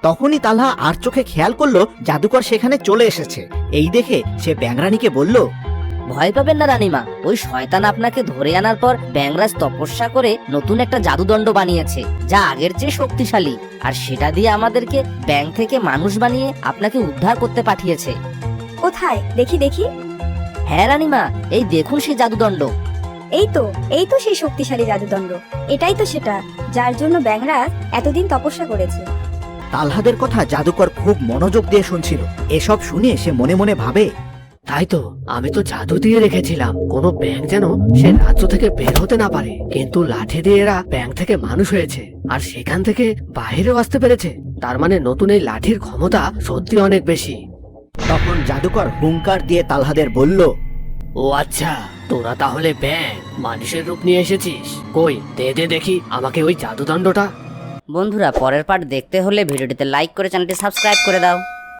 তখনই তালহা আর চোখে খেয়াল করলো জাদুকর সেখানে চলে এসেছে। এই দেখে সে ব্যাঙরানীকে বলল, ভয় পাবেন না রানীমা, ওই শয়তান আপনাকে ধরে আনার পর ব্যাঙরাজ তপস্যা করে নতুন একটা জাদুদণ্ড বানিয়েছে, যা আগের চেয়ে শক্তিশালী। আর সেটা দিয়ে আমাদেরকে ব্যাঙ থেকে মানুষ বানিয়ে আপনাকে উদ্ধার করতে পাঠিয়েছে। কোথায় দেখি দেখি। হ্যাঁ রানীমা, এই দেখুন সেই জাদুদণ্ড। এই তো সেই শক্তিশালী জাদুদণ্ড। এটাই তো সেটা যার জন্য ব্যাঙরাজ এতদিন তপস্যা করেছে। তালহাদের কথা জাদুকর খুব মনোযোগ দিয়ে শুনছিল। এসব শুনে সে মনে মনে ভাবে, তাই তো, আমি তো জাদু দিয়ে রেখেছিলাম কোনো ব্যাঙ যেন সে রাজ্য থেকে বের হতে না পারে, কিন্তু লাঠি দিয়ে এরা ব্যাঙ থেকে মানুষ হয়েছে আর সেখান থেকে বাইরেও আসতে পেরেছে। তার মানে নতুন এই লাঠির ক্ষমতা সত্যি অনেক বেশি। তখন জাদুকর হুঙ্কার দিয়ে তালহাদের বলল, ও আচ্ছা, তোরা তাহলে ব্যাঙ মানুষের রূপ নিয়ে এসেছিস। কই দে দে দেখি আমাকে ওই জাদুদণ্ডটা। বন্ধুরা, পরের পার্ট দেখতে হলে ভিডিওটিতে লাইক করে চ্যানেলটি সাবস্ক্রাইব করে দাও।